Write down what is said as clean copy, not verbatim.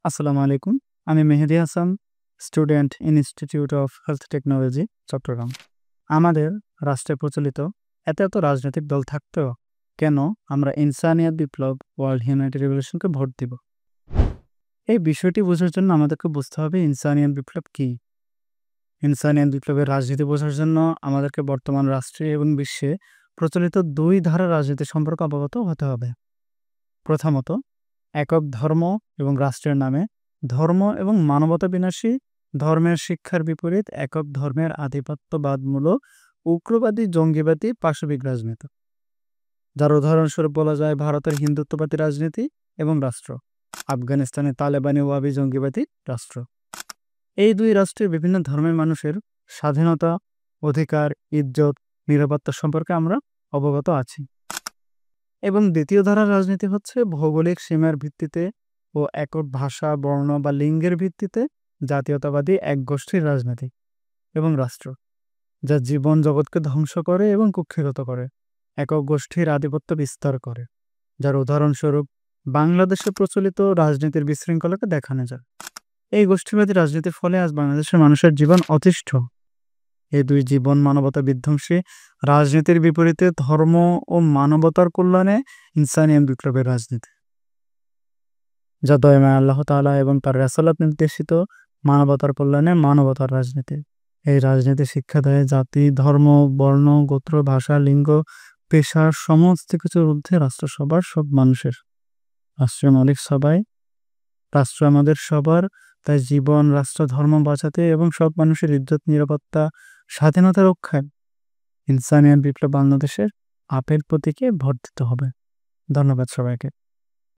আসসালামু আলাইকুম। আমি Mehedi Hasan, student institute of health technology, Chattogram. আমাদের রাষ্ট্রে প্রচলিত এত রাজনৈতিক দল থাকতেও কেন আমরা ইনসানিয়াত বিপ্লব, ওয়ার্ল্ড হিউম্যানিটি রিভলিউশনকে ভোট দিব? এই বিষয়টি বোঝার জন্য আমাদেরকে বুঝতে হবে ইনসানিয়াত বিপ্লব কী? ইনসানিয়াত বিপ্লবের রাজনীতি বোঝার জন্য আমাদেরকে বর্তমান রাষ্ট্রে এবং বিশ্বে প্রচলিত ২ ধারার রাজনীতি সম্পর্কে অবগত হতে হবে। প্রথমত, একক ধর্ম এবং রাষ্ট্রের নামে ধর্ম এবং মানবতা বিনাশী ধর্মের শিক্ষার বিপরীত একক ধর্মের আধিপত্যবাদমূলক উগ্রবাদী জঙ্গিবাদী পাশবিক রাজনীতি, যার উদাহরণস্বরূপ বলা যায় ভারতের হিন্দুত্ববাদী রাজনীতি এবং রাষ্ট্র, আফগানিস্তানের তালেবানি ওয়াবি জঙ্গিবাদী রাষ্ট্র। এই ২ রাষ্ট্রের বিভিন্ন ধর্মের মানুষের স্বাধীনতা, অধিকার, ইজ্জত, নিরাপত্তা সম্পর্কে আমরা অবগত আছি। এবং দ্বিতীয় ধারার রাজনীতি হচ্ছে ভৌগোলিক সীমার ভিত্তিতে ও একক ভাষা, বর্ণ বা লিঙ্গের ভিত্তিতে জাতীয়তাবাদী এক গোষ্ঠীর রাজনীতি এবং রাষ্ট্র, যা জীবন জগৎকে ধ্বংস করে এবং কুক্ষিগত করে, একক গোষ্ঠীর আধিপত্য বিস্তার করে, যার উদাহরণস্বরূপ বাংলাদেশে প্রচলিত রাজনীতির বিশৃঙ্খলাকে দেখানো যায়। এই গোষ্ঠীবাদী রাজনীতির ফলে আজ বাংলাদেশের মানুষের জীবন অতিষ্ঠ। এই ২ জীবন মানবতা বিধ্বংসী রাজনীতির বিপরীতে ধর্ম ও মানবতার কল্যাণে ইনসানিয়াত বিপ্লবের রাজনীতি, যা দয়াময় আল্লাহ তাআলা এবং তার রাসূল নির্দেশিত মানবতার কল্যাণে মানবতার রাজনীতি। এই রাজনীতি শিক্ষা দেয় জাতি, ধর্ম, বর্ণ, গোত্র, ভাষা, লিঙ্গ, পেশার সমস্ত কিছুর ঊর্ধ্বে রাষ্ট্র সবার, সব মানুষের। রাষ্ট্রের মালিক সবাই, রাষ্ট্র আমাদের সবার। তাই জীবন, রাষ্ট্র, ধর্ম বাঁচাতে এবং সব মানুষের ইজ্জত, নিরাপত্তা, স্বাধীনতা রক্ষায় ইনসানিয়াত বিপ্লব বাংলাদেশের আপেল প্রতীকে ভোট দিতে হবে। ধন্যবাদ সবাইকে।